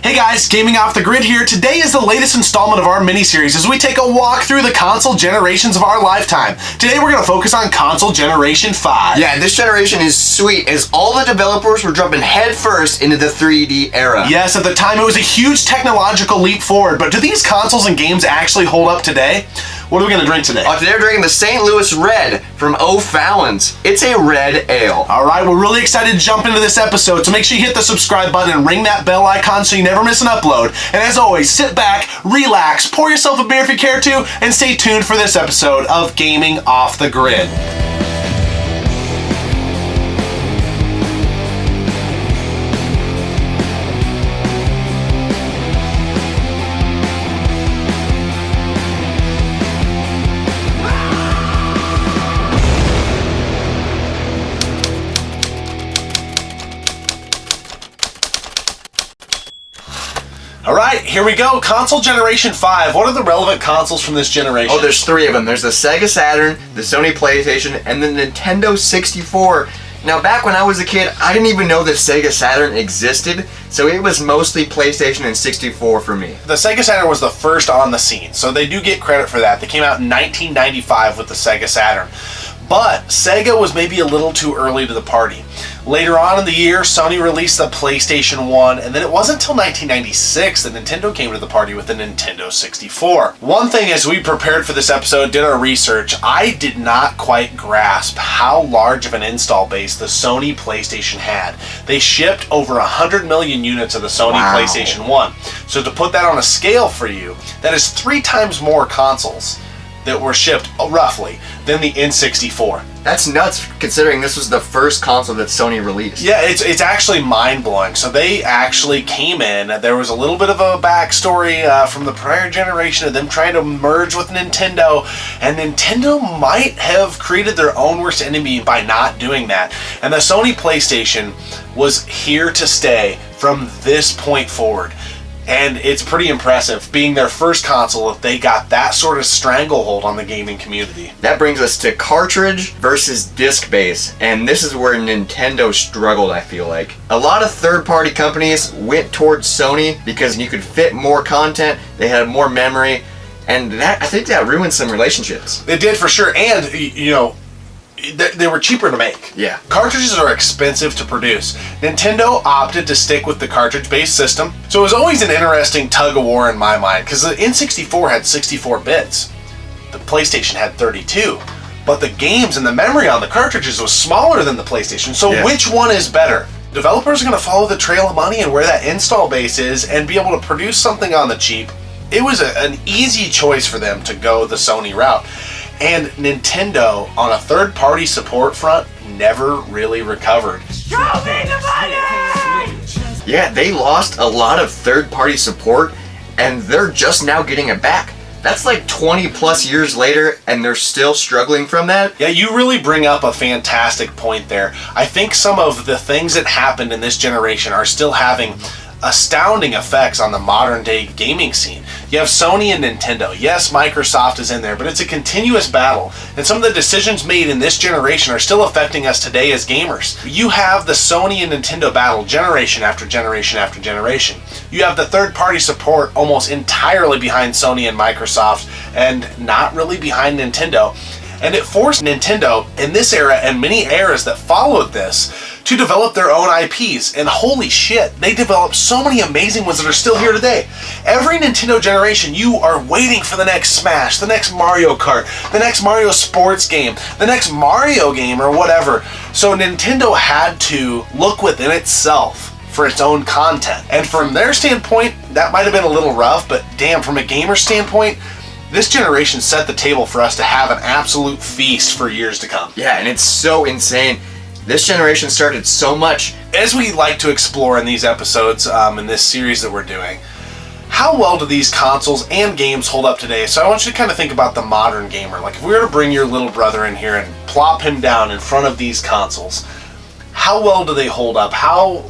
Hey guys, Gaming Off the Grid here. Today is the latest installment of our mini-series as we take a walk through the console generations of our lifetime. Today we're going to focus on console generation 5. Yeah, this generation is sweet as all the developers were jumping headfirst into the 3D era. Yes, at the time it was a huge technological leap forward, but do these consoles and games actually hold up today? What are we going to drink today? Today we're drinking the St. Louis Red from O'Fallon's. It's a red ale. Alright, we're really excited to jump into this episode, so make sure you hit the subscribe button and ring that bell icon so you never miss an upload. And as always, sit back, relax, pour yourself a beer if you care to, and stay tuned for this episode of Gaming Off the Grid. Alright, here we go. Console Generation 5. What are the relevant consoles from this generation? Oh, there's three of them. There's the Sega Saturn, the Sony PlayStation, and the Nintendo 64. Now, back when I was a kid, I didn't even know that Sega Saturn existed, so it was mostly PlayStation and 64 for me. The Sega Saturn was the first on the scene, so they do get credit for that. They came out in 1995 with the Sega Saturn. But Sega was maybe a little too early to the party. Later on in the year, Sony released the PlayStation 1, and then it wasn't until 1996 that Nintendo came to the party with the Nintendo 64. One thing as we prepared for this episode, did our research, I did not quite grasp how large of an install base the Sony PlayStation had. They shipped over 100 million units of the Sony PlayStation 1. So to put that on a scale for you, that is 3 times more consoles that were shipped, roughly, than the N64. That's nuts, considering this was the first console that Sony released. Yeah, it's actually mind-blowing. So they actually came in, there was a little bit of a backstory from the prior generation of them trying to merge with Nintendo, and Nintendo might have created their own worst enemy by not doing that. And the Sony PlayStation was here to stay from this point forward. And it's pretty impressive, being their first console, if they got that sort of stranglehold on the gaming community. That brings us to cartridge versus disc base, and this is where Nintendo struggled, I feel like. A lot of third-party companies went towards Sony because you could fit more content, they had more memory, and I think that ruined some relationships. It did for sure, and, you know, they were cheaper to make. Yeah. Cartridges are expensive to produce. Nintendo opted to stick with the cartridge-based system, so it was always an interesting tug-of-war in my mind, because the N64 had 64 bits. The PlayStation had 32. But the games and the memory on the cartridges was smaller than the PlayStation, so which one is better? Developers are going to follow the trail of money and where that install base is and be able to produce something on the cheap. It was an easy choice for them to go the Sony route. And Nintendo, on a third-party support front, never really recovered. Show me the money! Yeah, they lost a lot of third-party support, and they're just now getting it back. That's like 20 plus years later, and they're still struggling from that. Yeah, you really bring up a fantastic point there. I think some of the things that happened in this generation are still having astounding effects on the modern day gaming scene. You have Sony and Nintendo. Yes, Microsoft is in there, but it's a continuous battle, and some of the decisions made in this generation are still affecting us today as gamers. You have the Sony and Nintendo battle generation after generation after generation. You have the third-party support almost entirely behind Sony and Microsoft and not really behind Nintendo. And it forced Nintendo in this era and many eras that followed this to develop their own IPs. And holy shit, they developed so many amazing ones that are still here today. Every Nintendo generation, you are waiting for the next Smash, the next Mario Kart, the next Mario sports game, the next Mario game or whatever. So Nintendo had to look within itself for its own content. And from their standpoint, that might have been a little rough, but damn, from a gamer standpoint, this generation set the table for us to have an absolute feast for years to come. Yeah, and it's so insane. This generation started so much. As we like to explore in these episodes, in this series that we're doing, how well do these consoles and games hold up today? So I want you to kind of think about the modern gamer. Like if we were to bring your little brother in here and plop him down in front of these consoles, how well do they hold up? How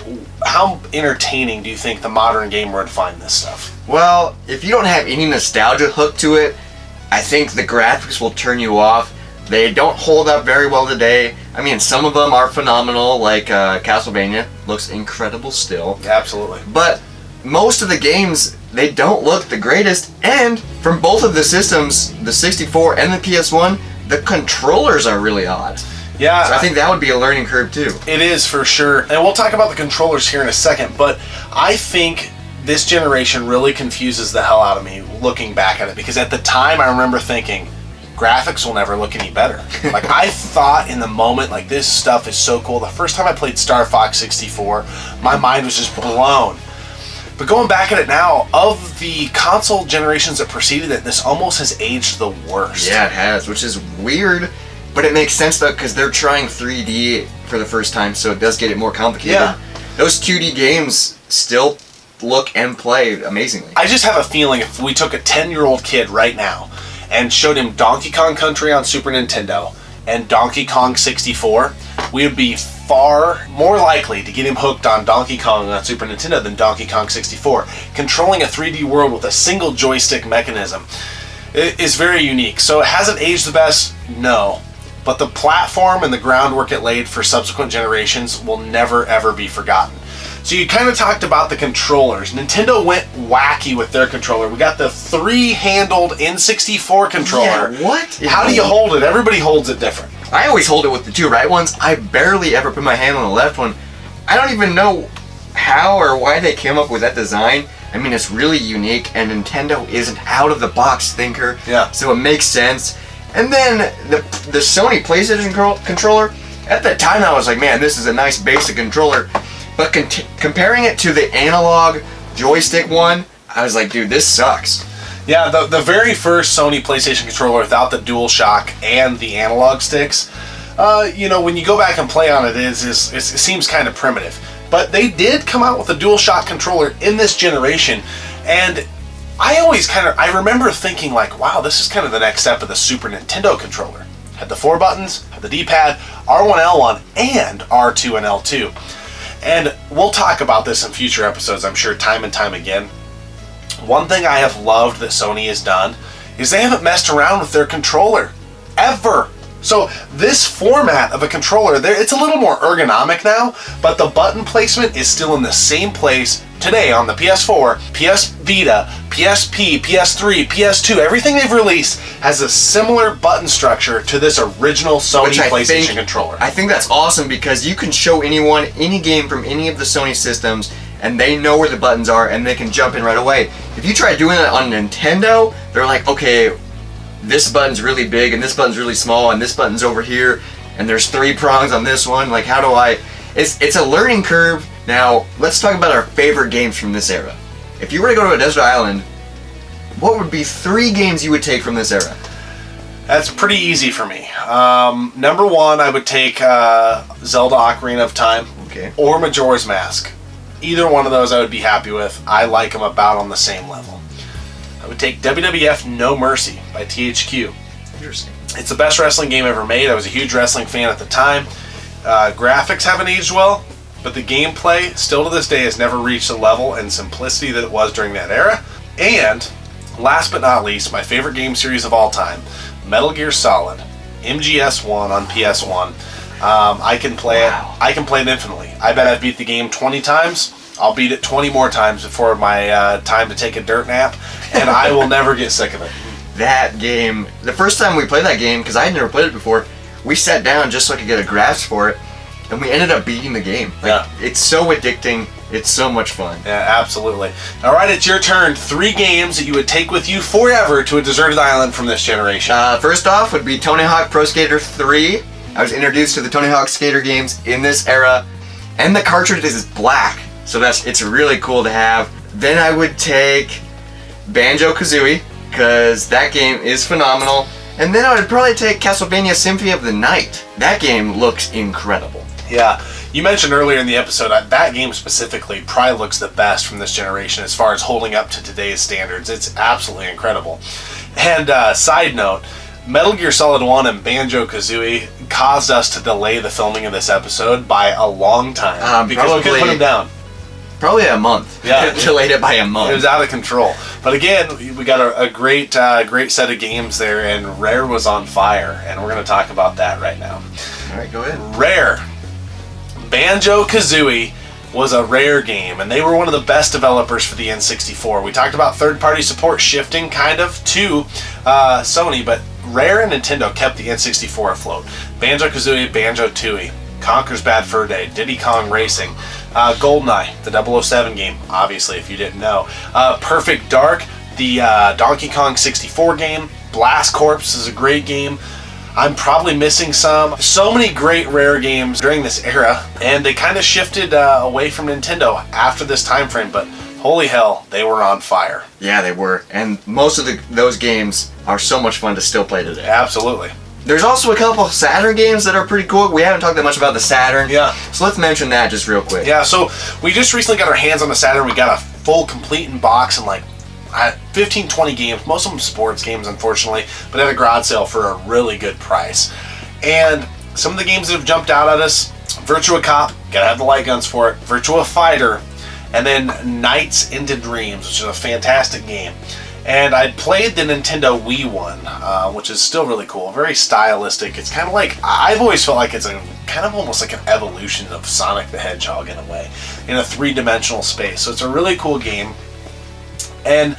entertaining do you think the modern gamer would find this stuff? Well, if you don't have any nostalgia hooked to it, I think the graphics will turn you off. They don't hold up very well today. I mean, some of them are phenomenal, like Castlevania. Looks incredible still. Absolutely. But most of the games, they don't look the greatest, and from both of the systems, the 64 and the PS1, the controllers are really odd. Yeah. So I think that would be a learning curve too. It is for sure. And we'll talk about the controllers here in a second, but I think this generation really confuses the hell out of me looking back at it, because at the time I remember thinking, graphics will never look any better. Like, I thought in the moment, like, this stuff is so cool. The first time I played Star Fox 64, my mind was just blown. But going back at it now, of the console generations that preceded it, this almost has aged the worst. Yeah, it has, which is weird, but it makes sense though, because they're trying 3D for the first time, so it does get it more complicated. Yeah. Those 2D games still look and play amazingly. I just have a feeling if we took a 10-year-old kid right now and showed him Donkey Kong Country on Super Nintendo and Donkey Kong 64, we would be far more likely to get him hooked on Donkey Kong on Super Nintendo than Donkey Kong 64. Controlling a 3D world with a single joystick mechanism is very unique. So it hasn't aged the best? No. But the platform and the groundwork it laid for subsequent generations will never ever be forgotten. So you kind of talked about the controllers. Nintendo went wacky with their controller. We got the 3-handled N64 controller. Yeah, what? How do you hold it? Everybody holds it different. I always hold it with the 2 right ones. I barely ever put my hand on the left one. I don't even know how or why they came up with that design. I mean, it's really unique, and Nintendo is an out-of-the-box thinker. Yeah. So it makes sense. And then the Sony PlayStation controller, at the time I was like, man, this is a nice basic controller. But comparing it to the analog joystick one, I was like, dude, this sucks. Yeah, the very first Sony PlayStation controller without the DualShock and the analog sticks, when you go back and play on it, it seems kind of primitive. But they did come out with a DualShock controller in this generation, and I remember thinking like, wow, this is kind of the next step of the Super Nintendo controller. Had the 4 buttons, had the D-pad, R1, L1, and R2 and L2. And we'll talk about this in future episodes, I'm sure, time and time again. One thing I have loved that Sony has done is they haven't messed around with their controller. Ever. So this format of a controller, it's a little more ergonomic now, but the button placement is still in the same place today on the PS4, PS Vita, PSP, PS3, PS2. Everything they've released has a similar button structure to this original Sony PlayStation controller. I think that's awesome, because you can show anyone any game from any of the Sony systems and they know where the buttons are and they can jump in right away. If you try doing that on Nintendo, they're like, okay, this button's really big and this button's really small and this button's over here and there's 3 prongs on this one. Like, how do I... It's a learning curve. Now, let's talk about our favorite games from this era. If you were to go to a desert island, what would be 3 games you would take from this era? That's pretty easy for me. Number 1, I would take Zelda Ocarina of Time, Okay. or Majora's Mask. Either one of those I would be happy with. I like them about on the same level. I would take WWF No Mercy by THQ. Interesting. It's the best wrestling game ever made. I was a huge wrestling fan at the time. Graphics haven't aged well, but the gameplay still to this day has never reached the level and simplicity that it was during that era. And last but not least, my favorite game series of all time, Metal Gear Solid, MGS1 on PS1. I can play it. I can play it infinitely. I bet I've beat the game 20 times. I'll beat it 20 more times before my time to take a dirt nap, and I will never get sick of it. That game, the first time we played that game, because I had never played it before, we sat down just so I could get a grasp for it, and we ended up beating the game. Like, it's so addicting. It's so much fun. Yeah, absolutely. All right, it's your turn. 3 games that you would take with you forever to a deserted island from this generation. First off would be Tony Hawk Pro Skater 3. I was introduced to the Tony Hawk Skater games in this era, and the cartridge is black, so it's really cool to have. Then I would take Banjo-Kazooie, because that game is phenomenal. And then I would probably take Castlevania Symphony of the Night. That game looks incredible. Yeah, you mentioned earlier in the episode that game specifically probably looks the best from this generation as far as holding up to today's standards. It's absolutely incredible. And side note, Metal Gear Solid 1 and Banjo-Kazooie caused us to delay the filming of this episode by a long time because we couldn't put them down. Probably a month. Yeah. Delayed it by a month. It was out of control. But again, we got a great set of games there, and Rare was on fire, and we're going to talk about that right now. All right, go ahead. Rare. Banjo-Kazooie was a Rare game, and they were one of the best developers for the N64. We talked about third-party support shifting kind of to Sony, but Rare and Nintendo kept the N64 afloat. Banjo-Kazooie, Banjo-Tooie, Conker's Bad Fur Day, Diddy Kong Racing, GoldenEye, the 007 game, obviously, if you didn't know. Perfect Dark, the Donkey Kong 64 game. Blast Corps is a great game. I'm probably missing some. So many great Rare games during this era, and they kind of shifted away from Nintendo after this time frame, but holy hell, they were on fire. Yeah, they were. And most of those games are so much fun to still play today. Absolutely. There's also a couple of Saturn games that are pretty cool. We haven't talked that much about the Saturn. Yeah. So let's mention that just real quick. Yeah, so we just recently got our hands on the Saturn. We got a full complete in box and like 15, 20 games, most of them sports games, unfortunately, but at a garage sale for a really good price. And some of the games that have jumped out at us: Virtua Cop, gotta have the light guns for it, Virtua Fighter, and then Nights into Dreams, which is a fantastic game. And I played the Nintendo Wii one, which is still really cool, very stylistic. It's kind of like, I've always felt like it's a kind of almost like an evolution of Sonic the Hedgehog in a way, in a three-dimensional space. So it's a really cool game. And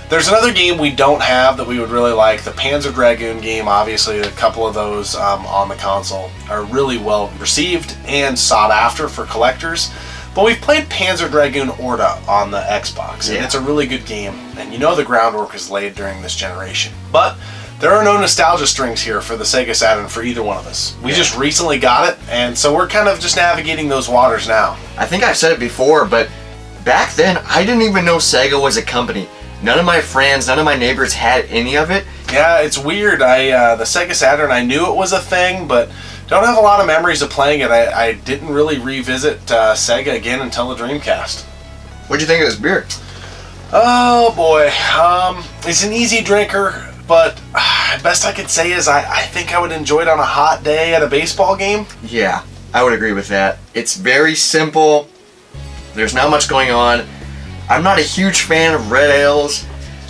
there's another game we don't have that we would really like, the Panzer Dragoon game. Obviously, a couple of those on the console are really well received and sought after for collectors. But we've played Panzer Dragoon Orta on the Xbox, and it's a really good game. And you know the groundwork is laid during this generation. But there are no nostalgia strings here for the Sega Saturn for either one of us. We just recently got it, and so we're kind of just navigating those waters now. I think I've said it before, but back then, I didn't even know Sega was a company. None of my friends, none of my neighbors had any of it. Yeah, it's weird. The Sega Saturn, I knew it was a thing, but don't have a lot of memories of playing it. I didn't really revisit Sega again until the Dreamcast. What'd you think of this beer? Oh boy, it's an easy drinker, but best I could say is I think I would enjoy it on a hot day at a baseball game. Yeah, I would agree with that. It's very simple. There's not much going on. I'm not a huge fan of red ales,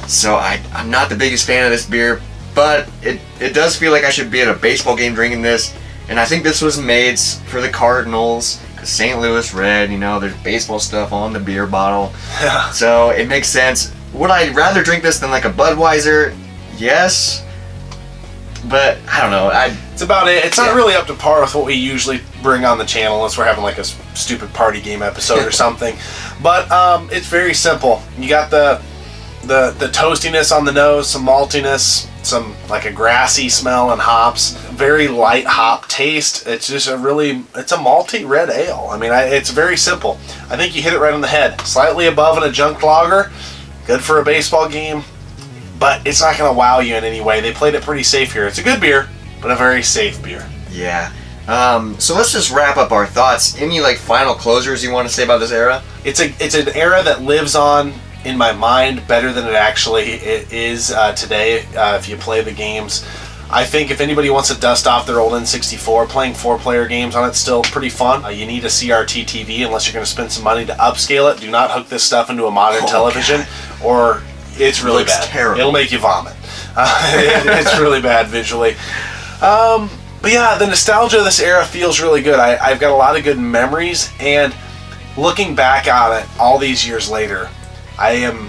so I'm not the biggest fan of this beer, but it does feel like I should be at a baseball game drinking this, and I think this was made for the Cardinals, because St. Louis Red, you know, there's baseball stuff on the beer bottle, so it makes sense. Would I rather drink this than like a Budweiser? Yes, but I don't know. It's about it. It's not really up to par with what we usually bring on the channel, unless we're having like a stupid party game episode or something. But it's very simple. You got the toastiness on the nose, some maltiness, some like a grassy smell and hops. Very light hop taste. It's just it's a malty red ale. I mean, it's very simple. I think you hit it right on the head. Slightly above an adjunct lager. Good for a baseball game. But it's not going to wow you in any way. They played it pretty safe here. It's a good beer, but a very safe beer. Yeah. So let's just wrap up our thoughts. Any like final closers you want to say about this era? It's an era that lives on in my mind better than it actually is today. If you play the games, I think if anybody wants to dust off their old N64, playing 4-player games on it's still pretty fun. You need a CRT TV unless you're going to spend some money to upscale it. Do not hook this stuff into a modern television, or it's really bad. Terrible. It'll make you vomit. It's really bad visually. But yeah, the nostalgia of this era feels really good. I've got a lot of good memories, and looking back on it all these years later, I am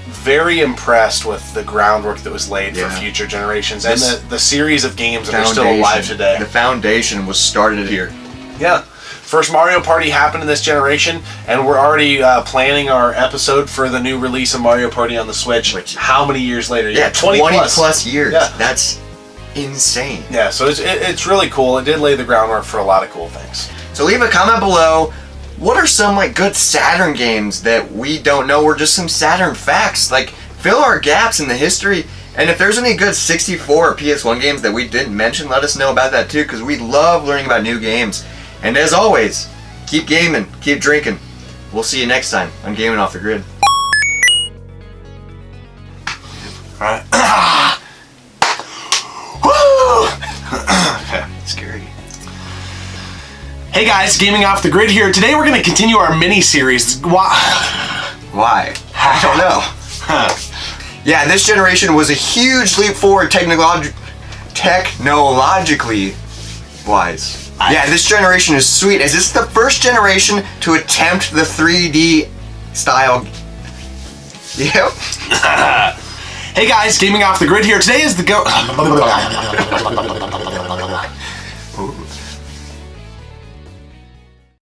very impressed with the groundwork that was laid for future generations and the series of games that are still alive today. The foundation was started here. Yeah. First Mario Party happened in this generation, and we're already planning our episode for the new release of Mario Party on the Switch. How many years later? Yeah, 20 plus years. Yeah. That's insane. Yeah, so it's really cool. It did lay the groundwork for a lot of cool things. So leave a comment below. What are some like good Saturn games that we don't know, or just some Saturn facts? Like, fill our gaps in the history. And if there's any good 64 or PS1 games that we didn't mention, let us know about that too, because we love learning about new games. And as always, keep gaming, keep drinking. We'll see you next time on Gaming Off the Grid. Alright. Okay, scary. Hey guys, Gaming Off the Grid here. Today we're going to continue our mini-series. Why? I don't know. Yeah, this generation was a huge leap forward technologically wise. Yeah, this generation is sweet. Is this the first generation to attempt the 3D style? Yep. Hey guys, Gaming Off the Grid here. Today is the